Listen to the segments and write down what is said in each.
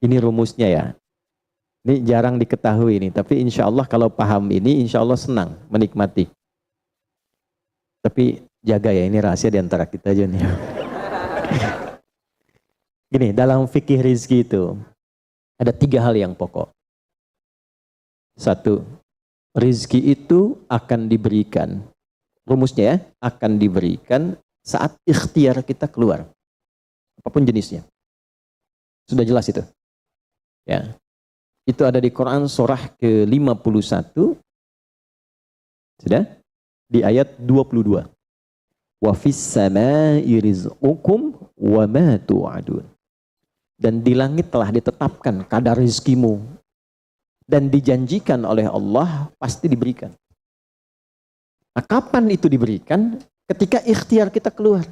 ini rumusnya ya. Ini jarang diketahui ini, tapi insya Allah kalau paham ini, insya Allah senang menikmati. Tapi jaga ya, ini rahasia di antara kita aja nih. Gini, dalam fikih rizki itu ada 3 hal yang pokok. 1, rizki itu akan diberikan. Rumusnya ya, akan diberikan saat ikhtiar kita keluar. Apapun jenisnya. Sudah jelas itu. Ya. Itu ada di Quran surah ke-51. Sudah? Di ayat 22. Wa fis samaa'i rizqukum wa ma tu'adun. Dan di langit telah ditetapkan kadar rezekimu dan dijanjikan oleh Allah pasti diberikan. Nah, kapan itu diberikan? Ketika ikhtiar kita keluar.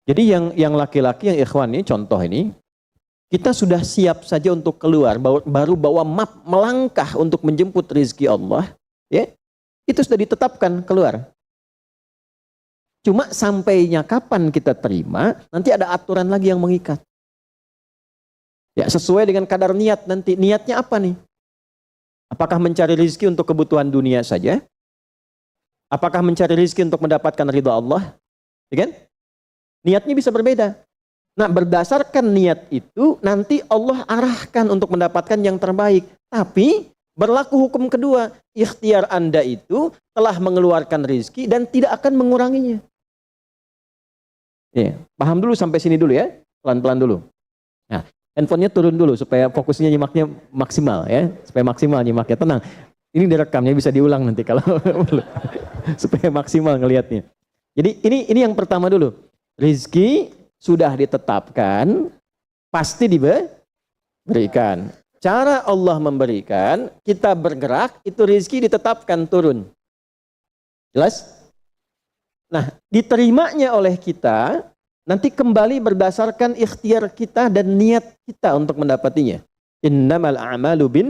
Jadi yang laki-laki, yang ikhwan ini, contoh ini, kita sudah siap saja untuk keluar, baru bawa map melangkah untuk menjemput rezeki Allah, ya, itu sudah ditetapkan keluar. Cuma sampainya kapan kita terima, nanti ada aturan lagi yang mengikat. Ya, sesuai dengan kadar niat nanti. Niatnya apa nih? Apakah mencari rezeki untuk kebutuhan dunia saja? Apakah mencari rezeki untuk mendapatkan ridha Allah? Ya kan? Niatnya bisa berbeda. Nah, berdasarkan niat itu, nanti Allah arahkan untuk mendapatkan yang terbaik. Tapi, berlaku hukum kedua. Ikhtiar Anda itu telah mengeluarkan rezeki dan tidak akan menguranginya. Ya, paham dulu sampai sini dulu ya. Pelan-pelan dulu. Nah, handphonenya turun dulu supaya fokusnya nyimaknya maksimal ya. Supaya maksimal nyimaknya. Tenang. Ini direkamnya bisa diulang nanti kalau supaya maksimal ngelihatnya. Jadi ini yang pertama dulu. Rizki sudah ditetapkan, pasti diberikan. Cara Allah memberikan, kita bergerak, itu rizki ditetapkan turun. Jelas? Nah, diterimanya oleh kita, nanti kembali berdasarkan ikhtiar kita dan niat kita untuk mendapatinya. Innamal a'malu bin,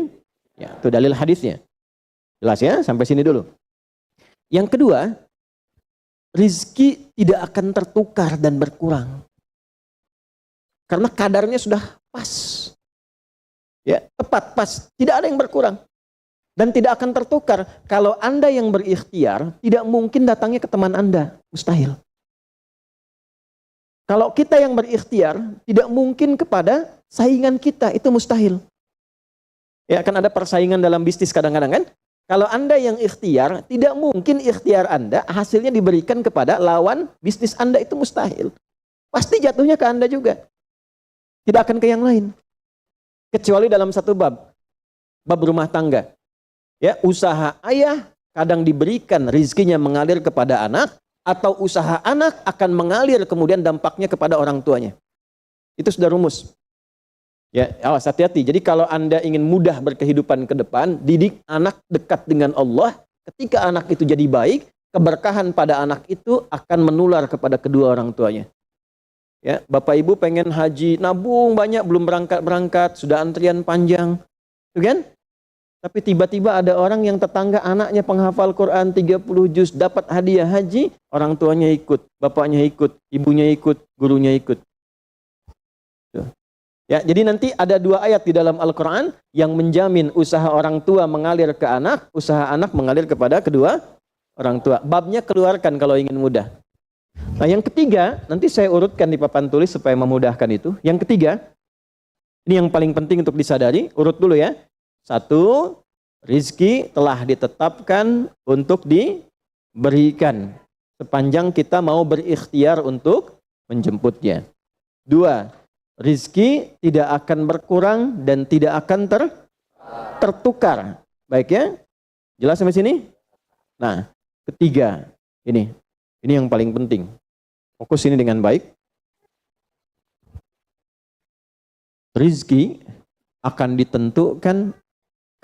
ya, itu dalil hadisnya. Jelas ya? Sampai sini dulu. Yang kedua, rizki tidak akan tertukar dan berkurang. Karena kadarnya sudah pas. Ya, tepat, pas. Tidak ada yang berkurang. Dan tidak akan tertukar. Kalau Anda yang berikhtiar, tidak mungkin datangnya ke teman Anda. Mustahil. Kalau kita yang berikhtiar, tidak mungkin kepada saingan kita. Itu mustahil. Ya, kan ada persaingan dalam bisnis kadang-kadang kan? Kalau Anda yang ikhtiar, tidak mungkin ikhtiar Anda hasilnya diberikan kepada lawan bisnis Anda, itu mustahil. Pasti jatuhnya ke Anda juga. Tidak akan ke yang lain. Kecuali dalam satu bab rumah tangga. Ya, usaha ayah kadang diberikan rizkinya mengalir kepada anak, atau usaha anak akan mengalir kemudian dampaknya kepada orang tuanya. Itu sudah rumus. Ya, awas hati-hati. Jadi kalau Anda ingin mudah berkehidupan ke depan, didik anak dekat dengan Allah. Ketika anak itu jadi baik, keberkahan pada anak itu akan menular kepada kedua orang tuanya. Ya, Bapak Ibu pengen haji, nabung banyak, belum berangkat, sudah antrian panjang. Itu kan? Tapi tiba-tiba ada orang yang tetangga anaknya penghafal Quran 30 juz, dapat hadiah haji, orang tuanya ikut, bapaknya ikut, ibunya ikut, gurunya ikut. Tuh. Ya, jadi nanti ada 2 ayat di dalam Al-Quran yang menjamin usaha orang tua mengalir ke anak, usaha anak mengalir kepada kedua orang tua. Babnya keluarkan kalau ingin mudah. Nah, yang ketiga, nanti saya urutkan di papan tulis supaya memudahkan itu. Yang ketiga, ini yang paling penting untuk disadari, urut dulu ya. 1, rizki telah ditetapkan untuk diberikan sepanjang kita mau berikhtiar untuk menjemputnya. 2, rizki tidak akan berkurang dan tidak akan tertukar. Baik ya? Jelas sampai sini? Nah, ketiga, ini yang paling penting. Fokus ini dengan baik. Rizki akan ditentukan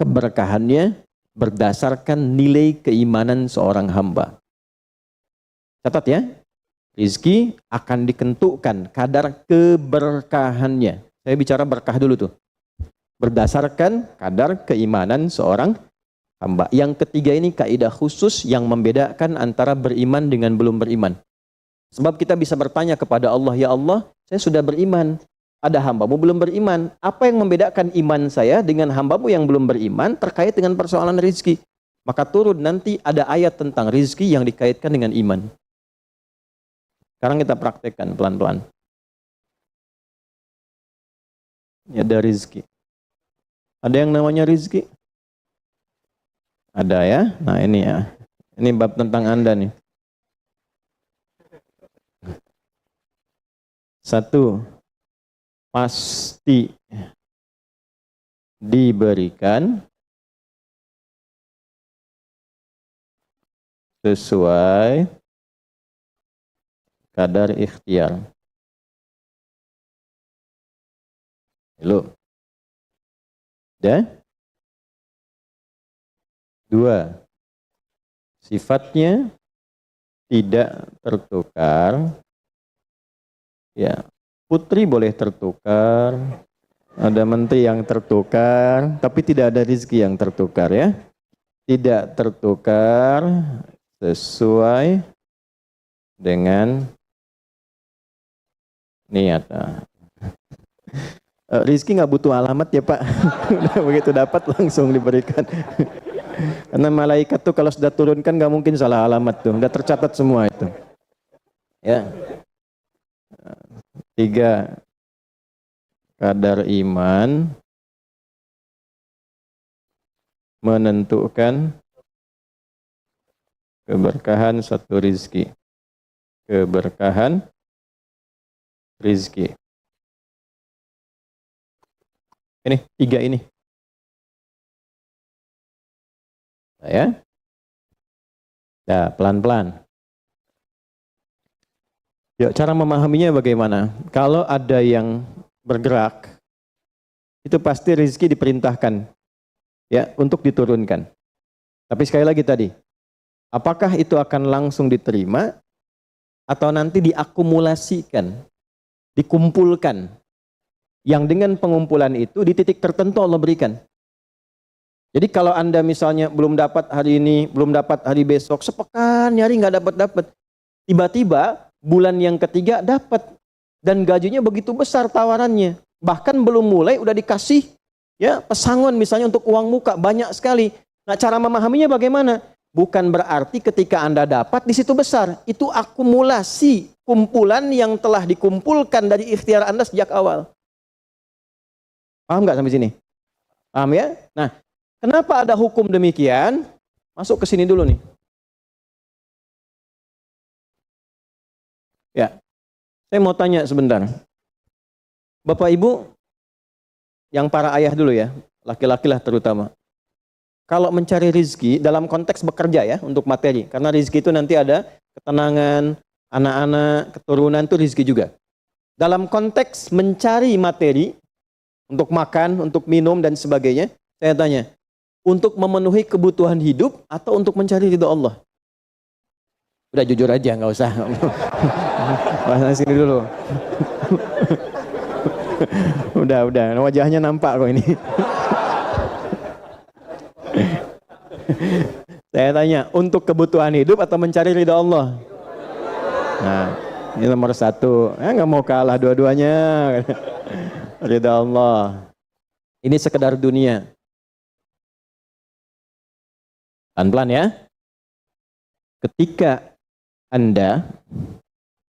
keberkahannya berdasarkan nilai keimanan seorang hamba. Catat ya. Rizki akan ditentukan kadar keberkahannya. Saya bicara berkah dulu tuh. Berdasarkan kadar keimanan seorang hamba. Yang ketiga ini kaidah khusus yang membedakan antara beriman dengan belum beriman. Sebab kita bisa bertanya kepada Allah, ya Allah, saya sudah beriman. Ada hambamu belum beriman. Apa yang membedakan iman saya dengan hambamu yang belum beriman terkait dengan persoalan rizki? Maka turun nanti ada ayat tentang rizki yang dikaitkan dengan iman. Sekarang kita praktekkan pelan-pelan. Ya, ada rizki. Ada yang namanya rizki? Ada ya? Nah ini ya. Ini bab tentang Anda nih. 1. Pasti diberikan sesuai kadar ikhtiar. Halo. Dan 2. Sifatnya tidak tertukar. Ya, putri boleh tertukar, ada menteri yang tertukar, tapi tidak ada rezeki yang tertukar ya. Tidak tertukar sesuai dengan niat. Rizki nggak butuh alamat ya Pak. Begitu dapat langsung diberikan. Karena malaikat tuh kalau sudah turunkan nggak mungkin salah alamat tuh, udah tercatat semua itu. Ya. 3. Kadar iman menentukan keberkahan satu rizki. Keberkahan rizki. Ini 3 ini. Ya. Nah, pelan-pelan. Ya, cara memahaminya bagaimana? Kalau ada yang bergerak, itu pasti rezeki diperintahkan ya untuk diturunkan. Tapi sekali lagi tadi, apakah itu akan langsung diterima atau nanti diakumulasikan, dikumpulkan? Yang dengan pengumpulan itu di titik tertentu Allah berikan. Jadi kalau Anda misalnya belum dapat hari ini, belum dapat hari besok, sepekan nyari nggak dapat-dapat. Tiba-tiba bulan yang ketiga dapat dan gajinya begitu besar tawarannya. Bahkan belum mulai udah dikasih ya pesangon misalnya untuk uang muka banyak sekali. Nah, cara memahaminya bagaimana? Bukan berarti ketika Anda dapat di situ besar. Itu akumulasi kumpulan yang telah dikumpulkan dari ikhtiar Anda sejak awal. Paham nggak sampai sini? Paham ya? Nah, kenapa ada hukum demikian? Masuk ke sini dulu nih. Ya, saya mau tanya sebentar. Bapak Ibu, yang para ayah dulu ya, laki-laki lah terutama. Kalau mencari rizki dalam konteks bekerja ya, untuk materi. Karena rizki itu nanti ada ketenangan, anak-anak, keturunan itu rizki juga. Dalam konteks mencari materi, untuk makan, untuk minum dan sebagainya, saya tanya, untuk memenuhi kebutuhan hidup atau untuk mencari ridha Allah? Udah jujur aja, nggak usah. Bahas sini dulu. udah, wajahnya nampak kok ini. Saya tanya, untuk kebutuhan hidup atau mencari ridha Allah? Nah, ini nomor 1. Nggak mau kalah dua-duanya. Ridha Allah. Ini sekedar dunia. Pelan-pelan ya. Ketika Anda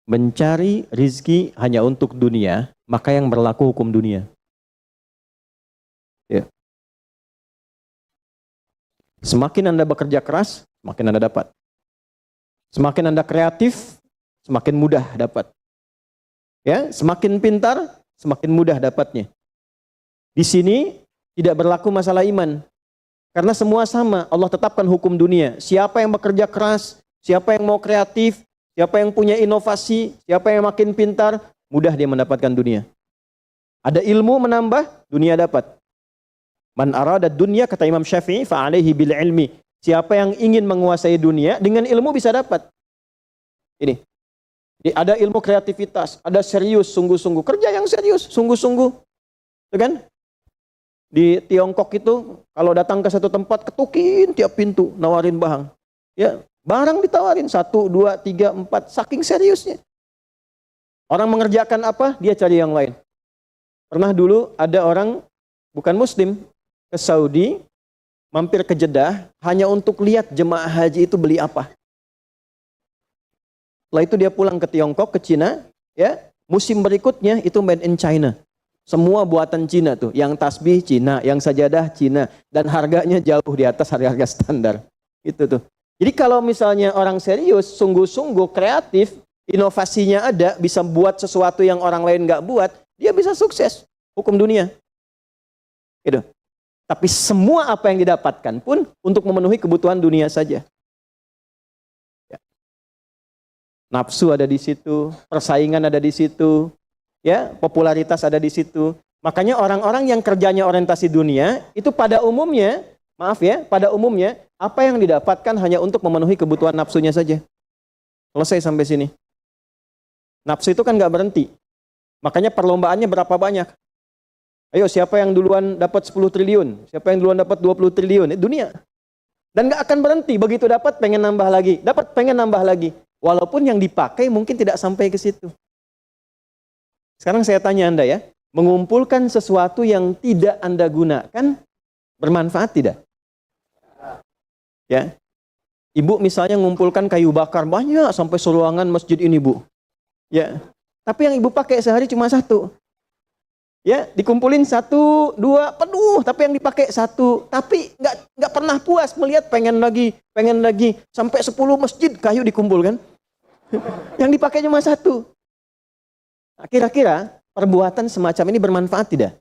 mencari rizki hanya untuk dunia, maka yang berlaku hukum dunia. Ya. Semakin Anda bekerja keras, semakin Anda dapat. Semakin Anda kreatif, semakin mudah dapat. Ya, semakin pintar, semakin mudah dapatnya. Di sini tidak berlaku masalah iman. Karena semua sama, Allah tetapkan hukum dunia. Siapa yang bekerja keras, siapa yang mau kreatif, siapa yang punya inovasi, siapa yang makin pintar, mudah dia mendapatkan dunia. Ada ilmu menambah, dunia dapat. Man arada dunya, kata Imam Syafi'i, fa'alaihi bil ilmi. Siapa yang ingin menguasai dunia, dengan ilmu bisa dapat. Ini. Jadi ada ilmu kreativitas, ada serius, sungguh-sungguh. Kerja yang serius, sungguh-sungguh. Itu kan? Di Tiongkok itu, kalau datang ke satu tempat, ketukin tiap pintu, nawarin barang. Ya, barang ditawarin 1, 2, 3, 4, saking seriusnya. Orang mengerjakan apa, dia cari yang lain. Pernah dulu ada orang bukan muslim ke Saudi, mampir ke Jeddah hanya untuk lihat jemaah haji itu beli apa. Setelah itu dia pulang ke Tiongkok, ke Cina, ya. Musim berikutnya itu made in China. Semua buatan Cina tuh, yang tasbih Cina, yang sajadah Cina, dan harganya jauh di atas harga-harga standar. Itu tuh. Jadi kalau misalnya orang serius, sungguh-sungguh kreatif, inovasinya ada, bisa buat sesuatu yang orang lain nggak buat, dia bisa sukses. Hukum dunia. Gitu. Tapi semua apa yang didapatkan pun untuk memenuhi kebutuhan dunia saja. Ya. Nafsu ada di situ, persaingan ada di situ, ya, popularitas ada di situ. Makanya orang-orang yang kerjanya orientasi dunia, itu pada umumnya, maaf ya, pada umumnya, apa yang didapatkan hanya untuk memenuhi kebutuhan nafsunya saja. Selesai sampai sini. Nafsu itu kan nggak berhenti. Makanya perlombaannya berapa banyak. Ayo siapa yang duluan dapat 10 triliun, siapa yang duluan dapat 20 triliun, dunia. Dan nggak akan berhenti, begitu dapat pengen nambah lagi, dapat pengen nambah lagi. Walaupun yang dipakai mungkin tidak sampai ke situ. Sekarang saya tanya Anda ya, mengumpulkan sesuatu yang tidak Anda gunakan, bermanfaat tidak? Ya, Ibu misalnya mengumpulkan kayu bakar banyak sampai seruangan masjid ini Bu. Ya, tapi yang Ibu pakai sehari cuma satu. Ya, dikumpulin 1, 2, penuh, tapi yang dipakai 1. Tapi nggak pernah puas melihat pengen lagi, sampai 10 masjid kayu dikumpulkan. Yang dipakai cuma 1. Nah, kira-kira perbuatan semacam ini bermanfaat tidak?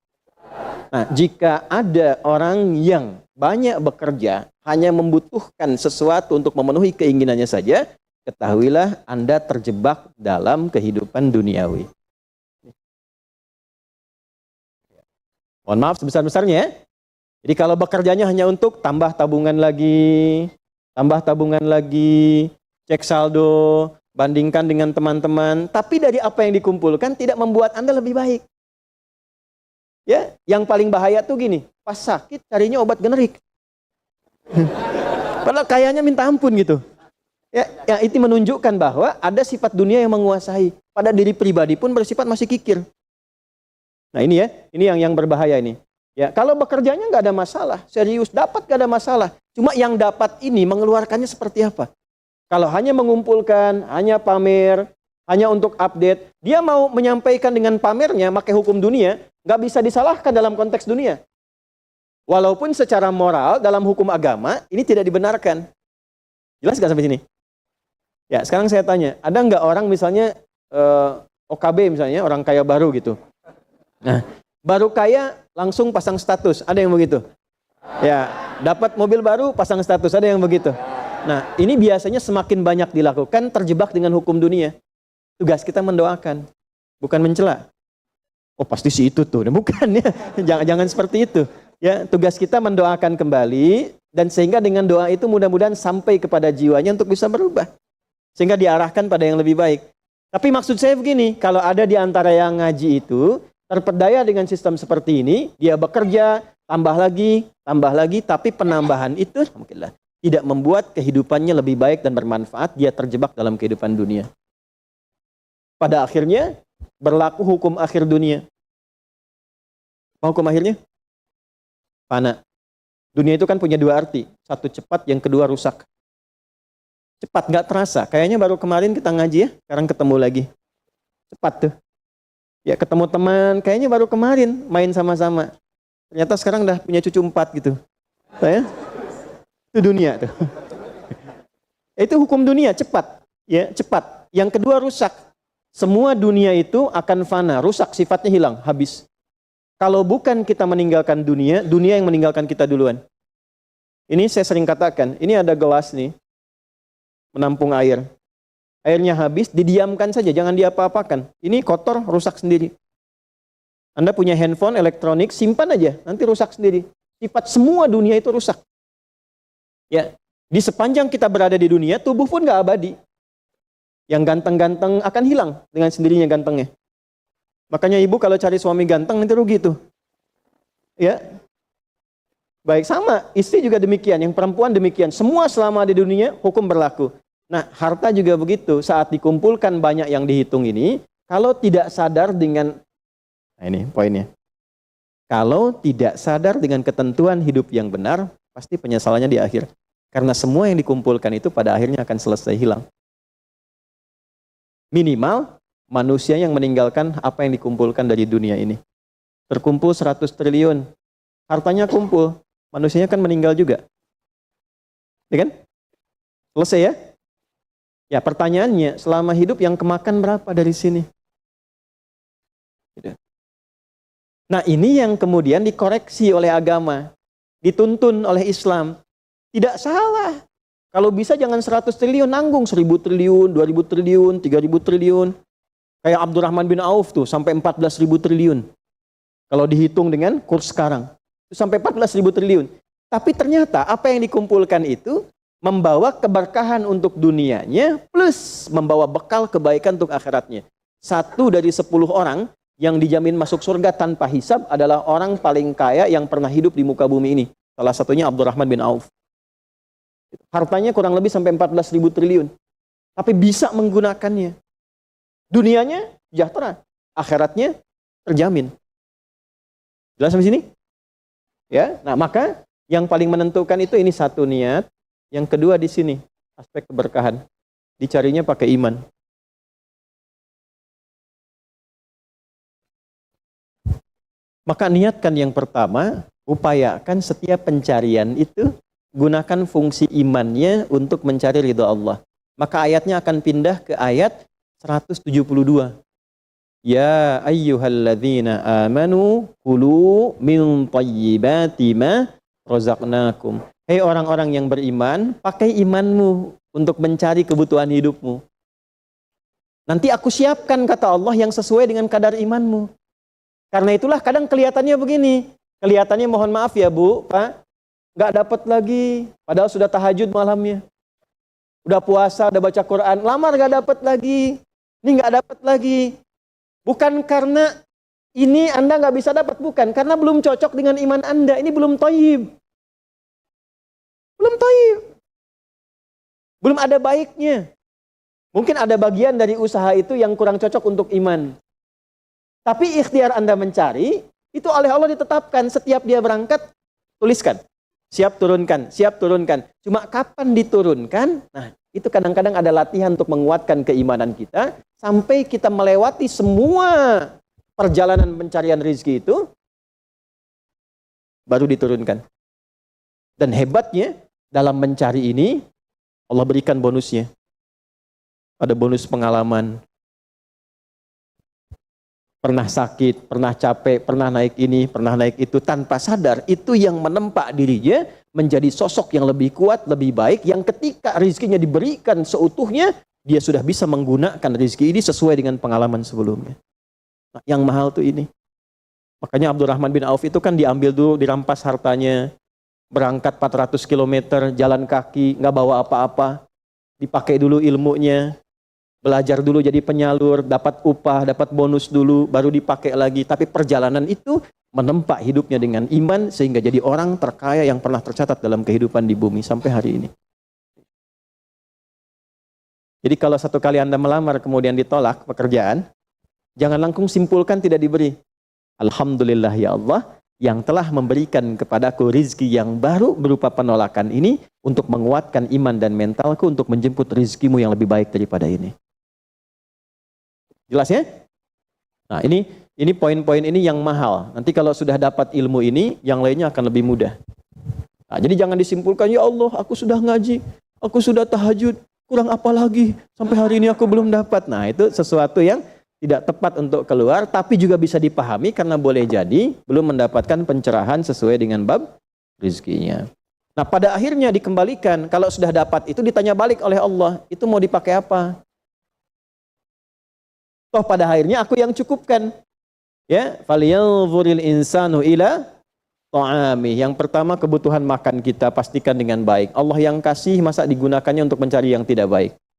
Nah, jika ada orang yang banyak bekerja, hanya membutuhkan sesuatu untuk memenuhi keinginannya saja, ketahuilah Anda terjebak dalam kehidupan duniawi. Mohon maaf sebesar-besarnya. Jadi kalau bekerjanya hanya untuk tambah tabungan lagi, cek saldo, bandingkan dengan teman-teman, tapi dari apa yang dikumpulkan tidak membuat Anda lebih baik. Ya, yang paling bahaya tuh gini, pas sakit carinya obat generik. Padahal kayaknya minta ampun gitu. Ya, itu menunjukkan bahwa ada sifat dunia yang menguasai. Pada diri pribadi pun bersifat masih kikir. Nah ini ya, ini yang berbahaya ini. Ya, kalau bekerjanya nggak ada masalah, serius dapat nggak ada masalah. Cuma yang dapat ini mengeluarkannya seperti apa? Kalau hanya mengumpulkan, hanya pamer, hanya untuk update, dia mau menyampaikan dengan pamernya, pakai hukum dunia, nggak bisa disalahkan dalam konteks dunia. Walaupun secara moral dalam hukum agama ini tidak dibenarkan. Jelas nggak sampai sini? Ya, sekarang saya tanya, ada nggak orang misalnya OKB misalnya, orang kaya baru gitu. Nah, baru kaya langsung pasang status, ada yang begitu. Ya, dapat mobil baru pasang status, ada yang begitu. Nah, ini biasanya semakin banyak dilakukan terjebak dengan hukum dunia. Tugas kita mendoakan, bukan mencela. Oh, pasti si itu tuh. Bukan ya. Jangan seperti itu. Ya, tugas kita mendoakan kembali dan sehingga dengan doa itu mudah-mudahan sampai kepada jiwanya untuk bisa berubah. Sehingga diarahkan pada yang lebih baik. Tapi maksud saya begini, kalau ada di antara yang ngaji itu terpedaya dengan sistem seperti ini, dia bekerja, tambah lagi, tapi penambahan itu alhamdulillah tidak membuat kehidupannya lebih baik dan bermanfaat, dia terjebak dalam kehidupan dunia. Pada akhirnya berlaku hukum akhir dunia. Hukum akhirnya? Fana. Dunia itu kan punya 2 arti, satu cepat, yang kedua rusak. Cepat nggak terasa, kayaknya baru kemarin kita ngaji ya, sekarang ketemu lagi. Cepat tuh. Ya ketemu teman, kayaknya baru kemarin main sama-sama. Ternyata sekarang udah punya cucu 4 gitu. Saya? Itu dunia tuh. Itu hukum dunia, cepat. Ya, cepat. Yang kedua rusak. Semua dunia itu akan fana, rusak, sifatnya hilang, habis. Kalau bukan kita meninggalkan dunia, dunia yang meninggalkan kita duluan. Ini saya sering katakan, ini ada gelas nih, menampung air. Airnya habis, didiamkan saja, jangan diapa-apakan. Ini kotor, rusak sendiri. Anda punya handphone, elektronik, simpan aja, nanti rusak sendiri. Sifat semua dunia itu rusak. Ya, di sepanjang kita berada di dunia, tubuh pun nggak abadi. Yang ganteng-ganteng akan hilang dengan sendirinya gantengnya. Makanya ibu kalau cari suami ganteng nanti rugi tuh. Ya, baik sama, istri juga demikian, yang perempuan demikian. Semua selama di dunia hukum berlaku. Nah, harta juga begitu. Saat dikumpulkan banyak yang dihitung ini, Kalau tidak sadar dengan, nah ini poinnya. Kalau tidak sadar dengan ketentuan hidup yang benar, pasti penyesalannya di akhir. Karena semua yang dikumpulkan itu pada akhirnya akan selesai hilang. Minimal manusia yang meninggalkan apa yang dikumpulkan dari dunia ini. Terkumpul 100 triliun, hartanya kumpul, manusianya kan meninggal juga. Ya kan? Selesai ya? Ya, pertanyaannya, selama hidup yang kemakan berapa dari sini? Gitu. Nah, ini yang kemudian dikoreksi oleh agama, dituntun oleh Islam. Tidak salah. Kalau bisa jangan 100 triliun, nanggung 1000 triliun, 2000 triliun, 3000 triliun. Kayak Abdurrahman bin Auf tuh, sampai 14.000 triliun. Kalau dihitung dengan kurs sekarang, itu sampai 14.000 triliun. Tapi ternyata apa yang dikumpulkan itu membawa keberkahan untuk dunianya, plus membawa bekal kebaikan untuk akhiratnya. 1 dari 10 orang yang dijamin masuk surga tanpa hisab adalah orang paling kaya yang pernah hidup di muka bumi ini. Salah satunya Abdurrahman bin Auf. Hartanya kurang lebih sampai 14.000 triliun. Tapi bisa menggunakannya. Dunianya sejahtera, akhiratnya terjamin. Jelas sampai sini? Ya, nah maka yang paling menentukan itu ini satu niat, yang kedua di sini aspek keberkahan. Dicarinya pakai iman. Maka niatkan yang pertama, upayakan setiap pencarian itu gunakan fungsi imannya untuk mencari ridha Allah. Maka ayatnya akan pindah ke ayat 172. Ya ayyuhalladzina amanu kulu min thayyibati ma razaqnakum. Hei orang-orang yang beriman, pakai imanmu untuk mencari kebutuhan hidupmu. Nanti aku siapkan, kata Allah, yang sesuai dengan kadar imanmu. Karena itulah kadang kelihatannya begini. Kelihatannya, mohon maaf ya Bu, Pak, nggak dapat lagi. Padahal sudah tahajud malamnya. Udah puasa, udah baca Quran. Lamar nggak dapat lagi. Ini nggak dapat lagi. Bukan karena ini Anda nggak bisa dapat. Bukan. Karena belum cocok dengan iman Anda. Ini belum thayyib. Belum thayyib. Belum ada baiknya. Mungkin ada bagian dari usaha itu yang kurang cocok untuk iman. Tapi ikhtiar Anda mencari, itu oleh Allah ditetapkan. Setiap dia berangkat, tuliskan. Siap turunkan, siap turunkan. Cuma kapan diturunkan? Nah, itu kadang-kadang ada latihan untuk menguatkan keimanan kita. Sampai kita melewati semua perjalanan pencarian rezeki itu, baru diturunkan. Dan hebatnya, dalam mencari ini, Allah berikan bonusnya. Ada bonus pengalaman. Pernah sakit, pernah capek, pernah naik ini, pernah naik itu, tanpa sadar, itu yang menempa dirinya menjadi sosok yang lebih kuat, lebih baik, yang ketika rezekinya diberikan seutuhnya, dia sudah bisa menggunakan rezeki ini sesuai dengan pengalaman sebelumnya. Nah, yang mahal tuh ini. Makanya Abdurrahman bin Auf itu kan diambil dulu, dirampas hartanya, berangkat 400 km, jalan kaki, nggak bawa apa-apa, dipakai dulu ilmunya, belajar dulu jadi penyalur, dapat upah, dapat bonus dulu, baru dipakai lagi. Tapi perjalanan itu menempa hidupnya dengan iman, sehingga jadi orang terkaya yang pernah tercatat dalam kehidupan di bumi sampai hari ini. Jadi kalau satu kali Anda melamar kemudian ditolak pekerjaan, jangan langsung simpulkan tidak diberi. Alhamdulillah ya Allah, yang telah memberikan kepadaku rizki yang baru berupa penolakan ini, untuk menguatkan iman dan mentalku untuk menjemput rizkimu yang lebih baik daripada ini. Jelas ya? Nah, ini poin-poin ini yang mahal. Nanti kalau sudah dapat ilmu ini, yang lainnya akan lebih mudah. Nah, jadi jangan disimpulkan, ya Allah, aku sudah ngaji, aku sudah tahajud, kurang apa lagi? Sampai hari ini aku belum dapat. Nah, itu sesuatu yang tidak tepat untuk keluar, tapi juga bisa dipahami karena boleh jadi belum mendapatkan pencerahan sesuai dengan bab rezekinya. Nah, pada akhirnya dikembalikan, kalau sudah dapat itu ditanya balik oleh Allah, itu mau dipakai apa? Toh pada akhirnya aku yang cukupkan. Ya, falyanzuril insanu ila ta'ami. Yang pertama, kebutuhan makan kita pastikan dengan baik. Allah yang kasih, masa digunakannya untuk mencari yang tidak baik?